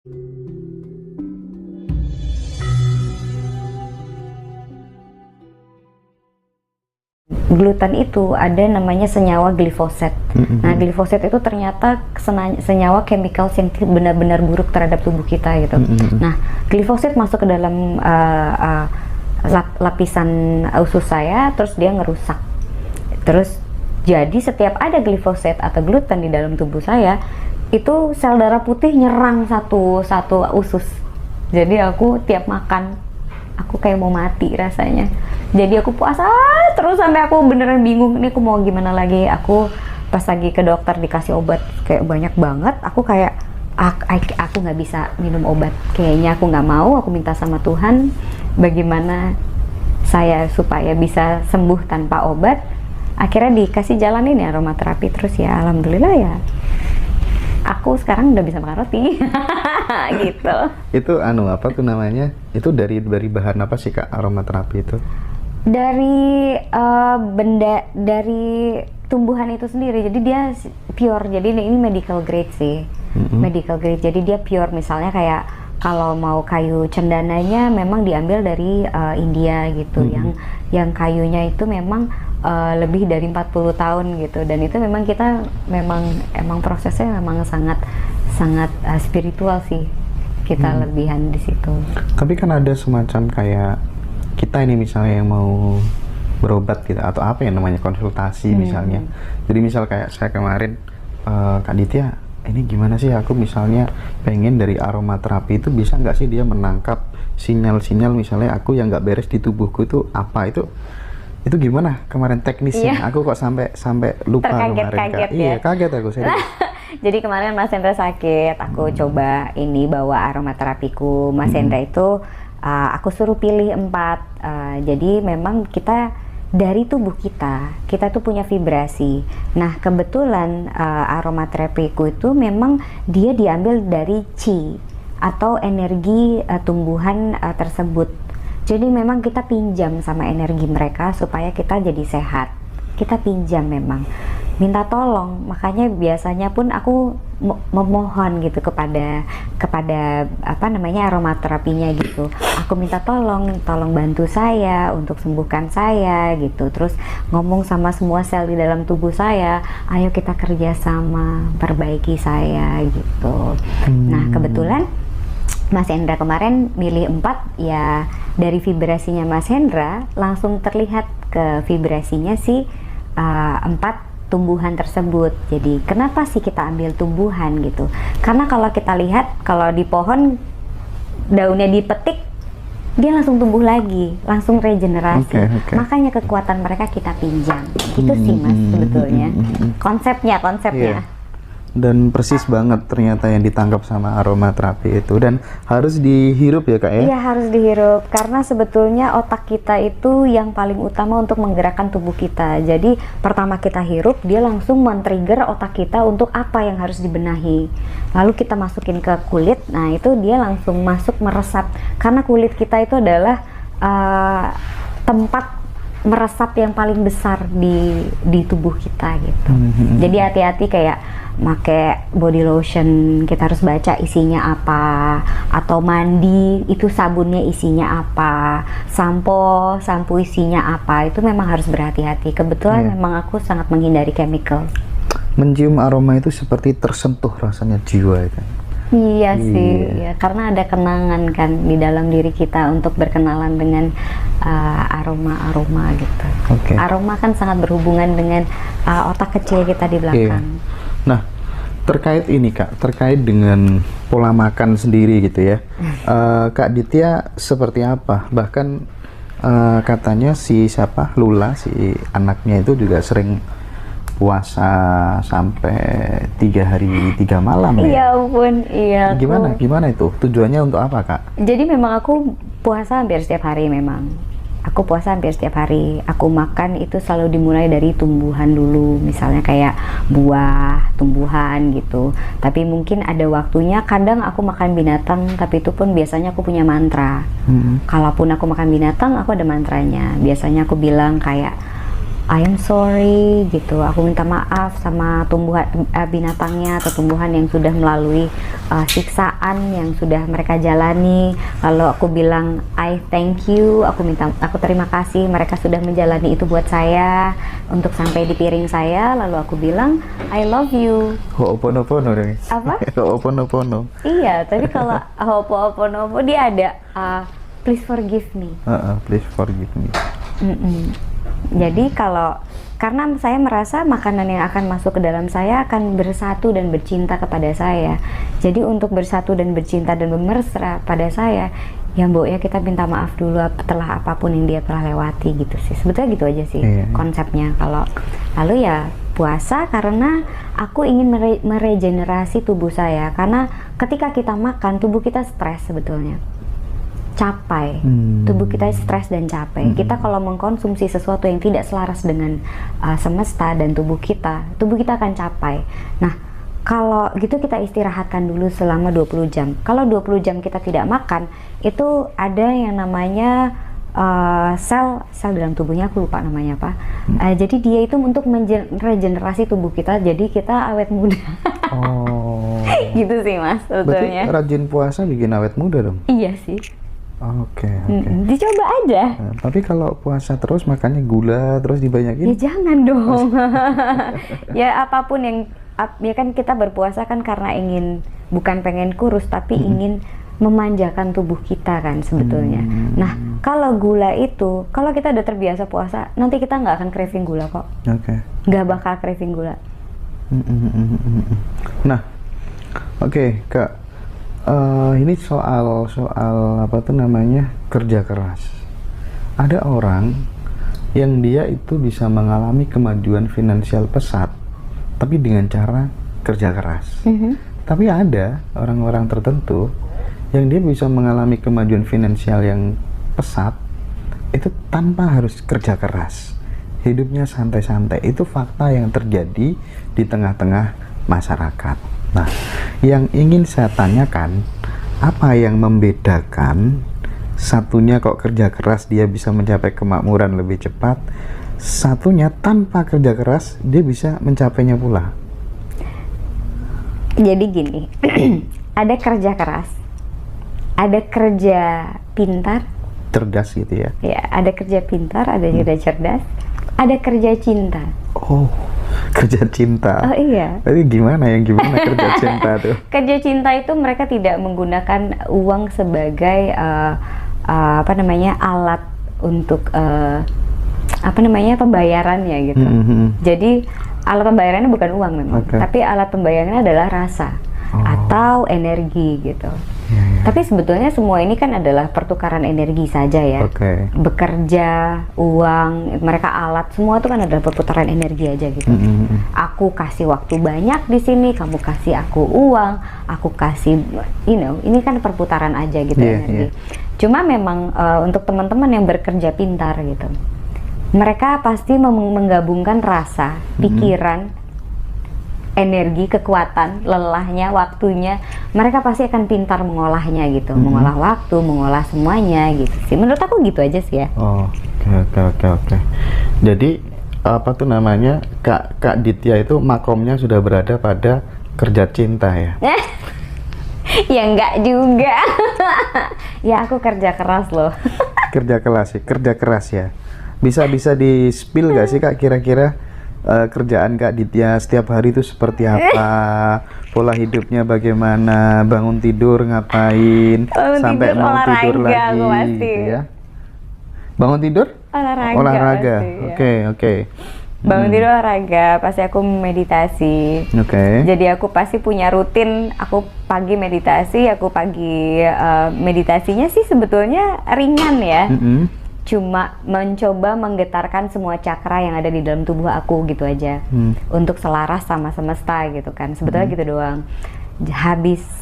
Gluten itu ada namanya senyawa glifoset. Nah, glifoset itu ternyata senyawa chemical yang benar-benar buruk terhadap tubuh kita gitu. Nah, glifoset masuk ke dalam lapisan usus saya, terus dia ngerusak. Terus jadi setiap ada glifoset atau gluten di dalam tubuh saya, itu sel darah putih nyerang satu usus. Jadi aku tiap makan, aku kayak mau mati rasanya. Jadi aku puasa terus sampai aku beneran bingung, ini aku mau gimana lagi. Aku pas lagi ke dokter dikasih obat kayak banyak banget, aku kayak aku nggak bisa minum obat, kayaknya aku nggak mau. Aku minta sama Tuhan bagaimana saya supaya bisa sembuh tanpa obat. Akhirnya dikasih jalan ini aromaterapi, terus ya alhamdulillah ya aku sekarang udah bisa makan roti. Gitu. Itu apa tuh namanya? Itu dari bahan apa sih Kak, aromaterapi itu? Dari dari tumbuhan itu sendiri. Jadi dia pure. Jadi ini medical grade sih. Medical grade. Jadi dia pure. Misalnya kayak kalau mau kayu cendananya memang diambil dari India gitu. Yang kayunya itu memang lebih dari 40 tahun gitu. Dan itu memang kita emang prosesnya memang sangat spiritual sih. Kita lebihan di situ. Tapi kan ada semacam kayak kita ini misalnya yang mau berobat gitu, atau apa yang namanya konsultasi misalnya. Jadi misal kayak saya kemarin, Kak Ditya, ini gimana sih aku misalnya pengen dari aromaterapi itu bisa nggak sih dia menangkap sinyal-sinyal misalnya aku yang nggak beres di tubuhku itu apa, itu gimana kemarin teknisnya? Aku kok sampai lupa kemarin Kak. Iya, kaget aku serius. Jadi kemarin Mas Hendra sakit, aku coba ini bawa aromaterapiku. Mas Hendra itu aku suruh pilih 4. Jadi memang kita dari tubuh kita tuh punya vibrasi. Nah, kebetulan aromaterapiku itu memang dia diambil dari qi atau energi tumbuhan tersebut. Jadi memang kita pinjam sama energi mereka supaya kita jadi sehat. Kita pinjam memang. Minta tolong, makanya biasanya pun aku memohon gitu kepada apa namanya aromaterapinya gitu. Aku minta tolong bantu saya untuk sembuhkan saya gitu. Terus ngomong sama semua sel di dalam tubuh saya, ayo kita kerjasama perbaiki saya gitu. Nah, kebetulan Mas Hendra kemarin milih 4, ya dari vibrasinya Mas Hendra langsung terlihat ke vibrasinya si 4 tumbuhan tersebut. Jadi kenapa sih kita ambil tumbuhan gitu? Karena kalau kita lihat, kalau di pohon daunnya dipetik, dia langsung tumbuh lagi, langsung regenerasi. Makanya kekuatan mereka kita pinjam. Itu sih Mas sebetulnya konsepnya. Dan persis banget ternyata yang ditangkap sama aromaterapi itu, dan harus dihirup ya Kak ya? Iya, harus dihirup, karena sebetulnya otak kita itu yang paling utama untuk menggerakkan tubuh kita. Jadi pertama kita hirup, dia langsung men-trigger otak kita untuk apa yang harus dibenahi. Lalu kita masukin ke kulit, nah itu dia langsung masuk meresap, karena kulit kita itu adalah tempat meresap yang paling besar di tubuh kita gitu. Jadi hati-hati kayak pakai body lotion, kita harus baca isinya apa, atau mandi itu sabunnya isinya apa, sampo isinya apa, itu memang harus berhati-hati. Kebetulan memang aku sangat menghindari chemical. Mencium aroma itu seperti tersentuh rasanya jiwa itu. Iya sih, ya, karena ada kenangan kan di dalam diri kita untuk berkenalan dengan aroma gitu. Aroma kan sangat berhubungan dengan otak kecil kita di belakang. Nah, terkait ini Kak, terkait dengan pola makan sendiri gitu ya, Kak Ditya seperti apa? Bahkan katanya si Lula, si anaknya itu juga sering puasa sampai 3 hari 3 malam ya? Ya ampun, iya. Gimana itu? Tujuannya untuk apa Kak? Jadi memang aku puasa hampir setiap hari memang. Aku puasa hampir setiap hari. Aku makan itu selalu dimulai dari tumbuhan dulu, misalnya kayak buah, tumbuhan gitu. Tapi mungkin ada waktunya, kadang aku makan binatang, tapi itu pun biasanya aku punya mantra. Kalaupun aku makan binatang, aku ada mantranya. Biasanya aku bilang kayak, I am sorry gitu, aku minta maaf sama tumbuhan binatangnya atau tumbuhan yang sudah melalui siksaan yang sudah mereka jalani. Lalu aku bilang I thank you, aku terima kasih mereka sudah menjalani itu buat saya untuk sampai di piring saya. Lalu aku bilang I love you. Ho'oponopono dong. Apa? Ho'oponopono. Iya, tapi kalau Ho'oponopono dia ada please forgive me. Please forgive me. Jadi karena saya merasa makanan yang akan masuk ke dalam saya akan bersatu dan bercinta kepada saya. Jadi untuk bersatu dan bercinta dan bermesra pada saya, ya Mbok ya kita minta maaf dulu setelah apapun yang dia telah lewati gitu sih. Sebetulnya gitu aja sih konsepnya. Lalu ya puasa karena aku ingin meregenerasi tubuh saya, karena ketika kita makan tubuh kita stres sebetulnya. Capek, tubuh kita stres dan capek. Kita kalau mengkonsumsi sesuatu yang tidak selaras dengan semesta dan tubuh kita akan capek. Nah, kalau gitu kita istirahatkan dulu selama 20 jam. Kalau 20 jam kita tidak makan, itu ada yang namanya sel dalam tubuhnya, aku lupa namanya apa. Jadi dia itu untuk meregenerasi tubuh kita, jadi kita awet muda. Gitu sih Mas, sebetulnya. Berarti rajin puasa bikin awet muda dong? Iya sih. Oke. Dicoba aja. Tapi kalau puasa terus makannya gula terus dibanyakin? Ya jangan dong. Ya apapun yang ya kan kita berpuasa kan karena bukan pengen kurus tapi ingin memanjakan tubuh kita kan sebetulnya. Nah kalau gula itu, kalau kita udah terbiasa puasa, nanti kita nggak akan craving gula kok. Nggak bakal craving gula. Nah, Kak. Ini soal apa tuh namanya, kerja keras. Ada orang yang dia itu bisa mengalami kemajuan finansial pesat, tapi dengan cara kerja keras. Tapi ada orang-orang tertentu yang dia bisa mengalami kemajuan finansial yang pesat itu tanpa harus kerja keras. Hidupnya santai-santai. Itu fakta yang terjadi di tengah-tengah masyarakat. Nah, yang ingin saya tanyakan, apa yang membedakan satunya kok kerja keras dia bisa mencapai kemakmuran lebih cepat, satunya tanpa kerja keras dia bisa mencapainya pula? Jadi gini, ada kerja keras, ada kerja pintar, cerdas gitu ya? Ya, ada kerja pintar, ada juga cerdas, ada kerja cinta. Kerja cinta. Oh iya. Tapi gimana kerja cinta tuh? Kerja cinta itu mereka tidak menggunakan uang sebagai alat untuk pembayarannya gitu. Jadi alat pembayarannya bukan uang memang, tapi alat pembayarannya adalah rasa atau energi gitu. Tapi sebetulnya semua ini kan adalah pertukaran energi saja ya. Bekerja, uang, mereka alat, semua itu kan adalah perputaran energi aja gitu. Aku kasih waktu banyak di sini, kamu kasih aku uang, aku kasih, ini kan perputaran aja gitu energi. Cuma memang untuk teman-teman yang bekerja pintar gitu, mereka pasti menggabungkan rasa, pikiran, energi, kekuatan, lelahnya, waktunya, mereka pasti akan pintar mengolahnya gitu, mengolah waktu, mengolah semuanya gitu sih. Menurut aku gitu aja sih ya. Oke. Jadi apa tuh namanya, Kak Ditya itu makomnya sudah berada pada kerja cinta ya? Ya enggak juga. Ya aku kerja keras loh. Kerja keras ya. Bisa di-spill gak sih Kak kira-kira? Kerjaan Kak Ditya setiap hari itu seperti apa, pola hidupnya bagaimana, bangun tidur ngapain, sampai mau tidur lagi gitu ya. Bangun tidur? Olahraga. Oke. Bangun tidur olahraga, pasti aku meditasi. Jadi aku pasti punya rutin, aku pagi meditasi, meditasinya sih sebetulnya ringan ya. Cuma mencoba menggetarkan semua cakra yang ada di dalam tubuh aku gitu aja, untuk selaras sama semesta gitu kan, sebetulnya gitu doang.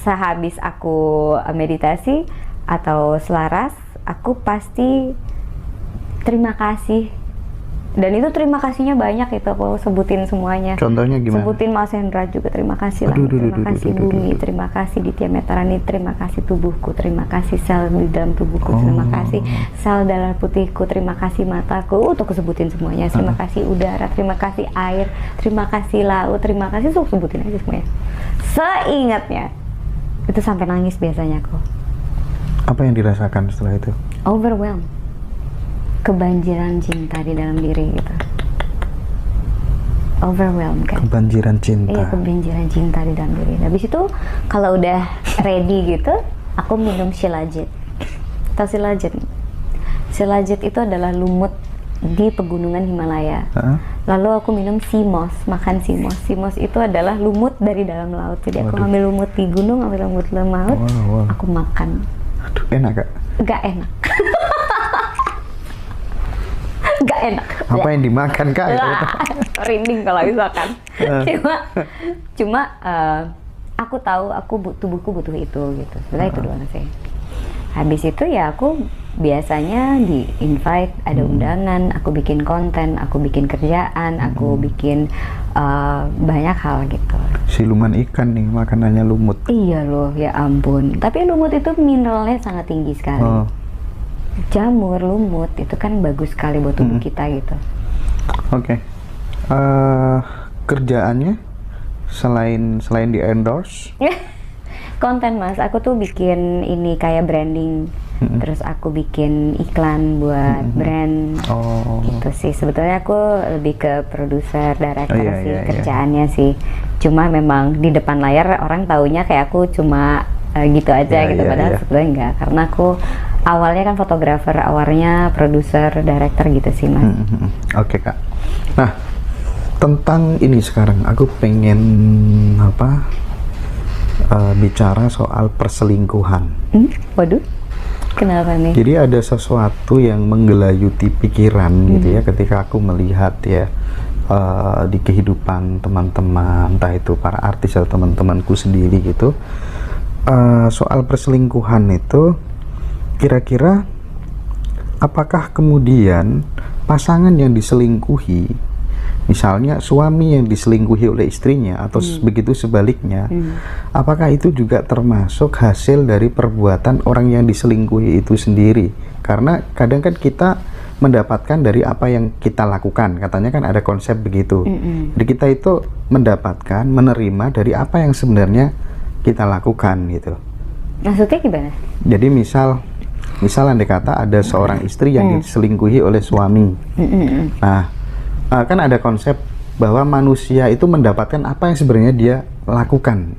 Sehabis aku meditasi atau selaras, aku pasti terima kasih Dan itu terima kasihnya banyak itu, aku sebutin semuanya. Contohnya gimana? Sebutin Mas Hendra juga, terima kasih lah. Terima kasih Bumi, terima kasih Ditya Metarani, terima kasih tubuhku, terima kasih sel di dalam tubuhku, terima kasih sel darah putihku, terima kasih mataku. Tuh aku sebutin semuanya. Terima kasih udara, terima kasih air, terima kasih laut, terima kasih. Tuh sebutin aja semuanya. Seingatnya. Itu sampai nangis biasanya aku. Apa yang dirasakan setelah itu? Overwhelmed. Kebanjiran cinta di dalam diri gitu. Overwhelmed kan. Kebanjiran cinta. Iya, kebanjiran cinta di dalam diri. Habis itu kalau udah ready gitu, aku minum Shilajit. Tahu Shilajit? Shilajit itu adalah lumut di pegunungan Himalaya. Lalu aku minum sea moss, makan sea moss. Sea moss itu adalah lumut dari dalam laut. Jadi aku ambil lumut di gunung, ambil lumut di laut, aku makan. Aduh, enak Kak? Gak enak. Gak enak. Apa yang dimakan Kak? Rinding kalau misalkan. cuma aku tahu tubuhku butuh itu gitu. Sebenarnya itu doang sih. Habis itu ya aku biasanya di invite, ada undangan, aku bikin konten, aku bikin kerjaan, aku bikin banyak hal gitu. Siluman ikan nih, makanannya lumut. Iya loh, ya ampun. Tapi lumut itu mineralnya sangat tinggi sekali. Jamur, lumut itu kan bagus sekali buat tubuh kita gitu. Oke. Kerjaannya selain di endorse? Konten Mas, aku tuh bikin ini kayak branding, terus aku bikin iklan buat brand, gitu sih. Sebetulnya aku lebih ke produser, director sih kerjaannya sih. Cuma memang di depan layar orang taunya kayak aku cuma gitu aja gitu, padahal sebetulnya enggak. Karena aku awalnya kan fotografer, awalnya produser, director gitu sih Mas. Oke Kak. Nah, tentang ini sekarang aku pengen bicara soal perselingkuhan. Waduh, kenapa nih? Jadi ada sesuatu yang menggelayuti pikiran gitu ya ketika aku melihat ya di kehidupan teman-teman, entah itu para artis atau teman-temanku sendiri gitu, soal perselingkuhan itu kira-kira apakah kemudian pasangan yang diselingkuhi, misalnya suami yang diselingkuhi oleh istrinya atau begitu sebaliknya, apakah itu juga termasuk hasil dari perbuatan orang yang diselingkuhi itu sendiri? Karena kadang kan kita mendapatkan dari apa yang kita lakukan, katanya kan ada konsep begitu. Jadi kita itu mendapatkan, menerima dari apa yang sebenarnya kita lakukan gitu. Maksudnya gimana? Jadi misal andai kata ada seorang istri yang diselingkuhi oleh suami. Nah, kan ada konsep bahwa manusia itu mendapatkan apa yang sebenarnya dia lakukan.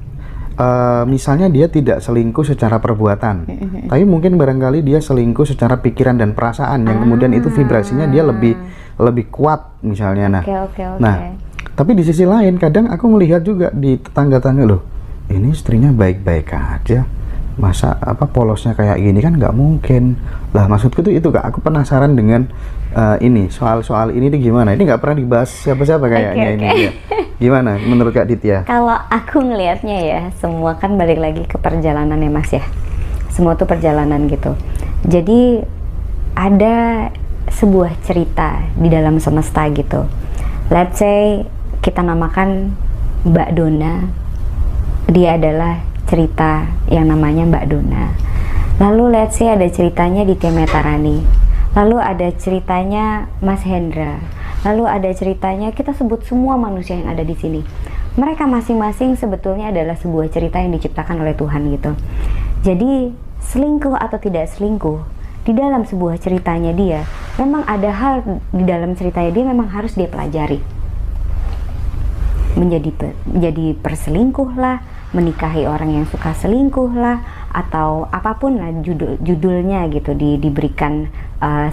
Misalnya dia tidak selingkuh secara perbuatan, tapi mungkin barangkali dia selingkuh secara pikiran dan perasaan yang kemudian itu vibrasinya dia lebih kuat misalnya. Nah, nah, tapi di sisi lain kadang aku melihat juga di tetangga-tetangga, loh, ini istrinya baik-baik aja, masa polosnya kayak gini, kan nggak mungkin lah. Maksudku tuh itu Kak, aku penasaran dengan ini soal ini gimana. Ini nggak pernah dibahas siapa-siapa kayaknya. Ini ya. Gimana menurut Kak Ditya? Kalau aku ngelihatnya ya, semua kan balik lagi ke perjalanan ya Mas ya, semua tuh perjalanan gitu. Jadi ada sebuah cerita di dalam semesta gitu. Let's say kita namakan Mbak Dona, dia adalah cerita yang namanya Mbak Dona. Lalu let's say ada ceritanya Ditya Metarani, lalu ada ceritanya Mas Hendra, lalu ada ceritanya, kita sebut semua manusia yang ada di sini. Mereka masing-masing sebetulnya adalah sebuah cerita yang diciptakan oleh Tuhan gitu. Jadi selingkuh atau tidak selingkuh, di dalam sebuah ceritanya dia, memang ada hal di dalam ceritanya dia memang harus dia pelajari. Menjadi perselingkuh lah, menikahi orang yang suka selingkuh lah, atau apapun lah judulnya gitu, diberikan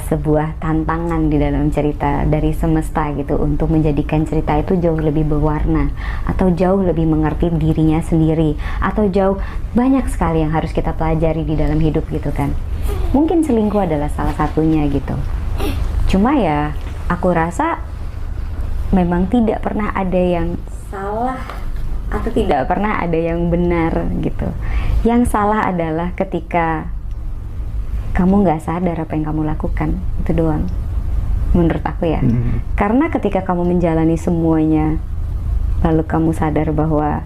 sebuah tantangan di dalam cerita dari semesta gitu untuk menjadikan cerita itu jauh lebih berwarna, atau jauh lebih mengerti dirinya sendiri, atau jauh banyak sekali yang harus kita pelajari di dalam hidup gitu kan. Mungkin selingkuh adalah salah satunya gitu. Cuma ya aku rasa memang tidak pernah ada yang salah atau tidak pernah ada yang benar gitu. Yang salah adalah ketika kamu nggak sadar apa yang kamu lakukan, itu doang. menurut aku ya. Karena ketika kamu menjalani semuanya, lalu kamu sadar bahwa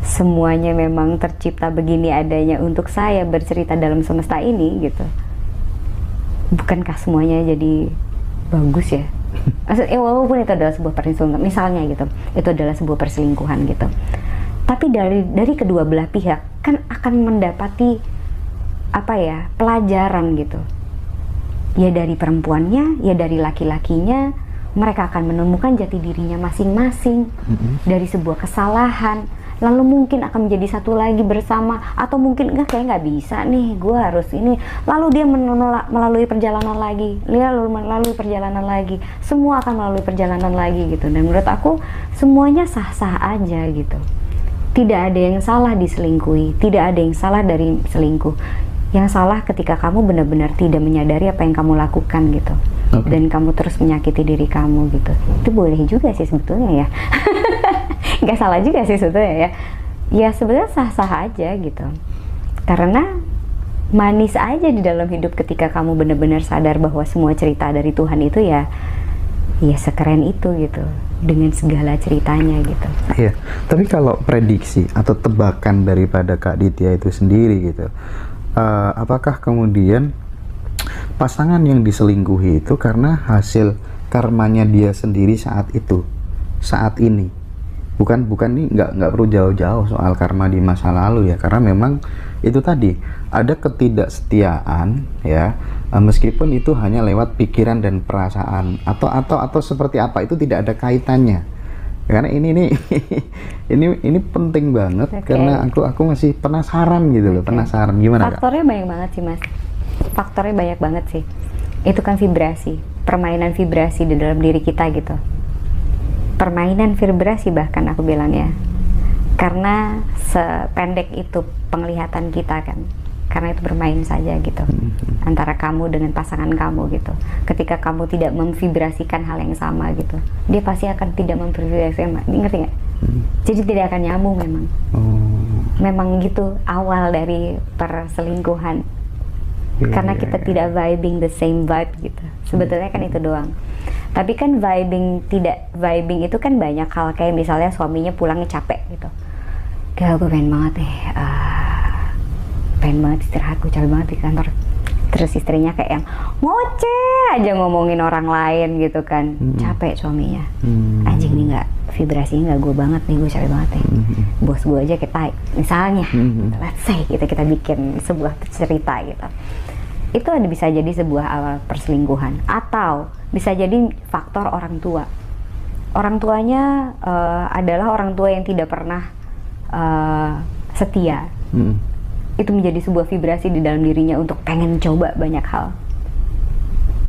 semuanya memang tercipta begini adanya untuk saya bercerita dalam semesta ini gitu. Bukankah semuanya jadi bagus ya? Maksudnya walaupun itu adalah sebuah perselingkuhan, misalnya gitu, itu adalah sebuah perselingkuhan gitu. Tapi dari kedua belah pihak kan akan mendapati apa ya, pelajaran gitu. Ya dari perempuannya, ya dari laki-lakinya, mereka akan menemukan jati dirinya masing-masing dari sebuah kesalahan. Lalu mungkin akan menjadi satu lagi bersama, atau mungkin kayak nggak bisa nih, gue harus ini. Lalu dia melalui perjalanan lagi, melalui perjalanan lagi, semua akan melalui perjalanan lagi gitu. Dan menurut aku semuanya sah-sah aja gitu. Tidak ada yang salah diselingkuhi, tidak ada yang salah dari selingkuh. Yang salah ketika kamu benar-benar tidak menyadari apa yang kamu lakukan gitu. Dan kamu terus menyakiti diri kamu gitu. Itu boleh juga sih sebetulnya ya. Nggak salah juga sih sebetulnya ya. Ya sebenarnya sah-sah aja gitu. Karena manis aja di dalam hidup ketika kamu benar-benar sadar bahwa semua cerita dari Tuhan itu ya sekeren itu gitu. Dengan segala ceritanya gitu. Iya, tapi kalau prediksi atau tebakan daripada Kak Ditya itu sendiri gitu, apakah kemudian pasangan yang diselingkuhi itu karena hasil karmanya dia sendiri saat itu, saat ini? Bukan nih, nggak perlu jauh-jauh soal karma di masa lalu ya, karena memang itu tadi ada ketidaksetiaan ya, meskipun itu hanya lewat pikiran dan perasaan atau seperti apa, itu tidak ada kaitannya. Karena ini ini penting banget. Karena aku masih penasaran gitu loh. Penasaran gimana Kak? Faktornya banyak banget sih Mas, faktornya banyak banget sih. Itu kan vibrasi, permainan vibrasi di dalam diri kita gitu, permainan vibrasi bahkan aku bilang ya. Karena sependek itu penglihatan kita kan, karena itu bermain saja gitu antara kamu dengan pasangan kamu gitu. Ketika kamu tidak memvibrasikan hal yang sama gitu, dia pasti akan tidak memvibrasikan, ngerti nggak? Jadi tidak akan nyambung memang. Memang gitu awal dari perselingkuhan. Karena kita tidak vibing the same vibe gitu. Sebetulnya kan itu doang. Tapi kan vibing itu kan banyak hal, kayak misalnya suaminya pulangnya capek gitu. Kayak gue pengen banget istirahat, gue capek banget di kantor. Terus istrinya kayak yang ngoceh aja ngomongin orang lain gitu kan. Capek suaminya. Anjing nih nggak, vibrasinya nggak gue banget nih, gue capek banget nih. Bos gue aja kita misalnya, let's say kita bikin sebuah cerita gitu. Itu bisa jadi sebuah awal perselingkuhan, atau bisa jadi faktor orang tua. Orang tuanya adalah orang tua yang tidak pernah setia. Itu menjadi sebuah vibrasi di dalam dirinya untuk pengen coba banyak hal.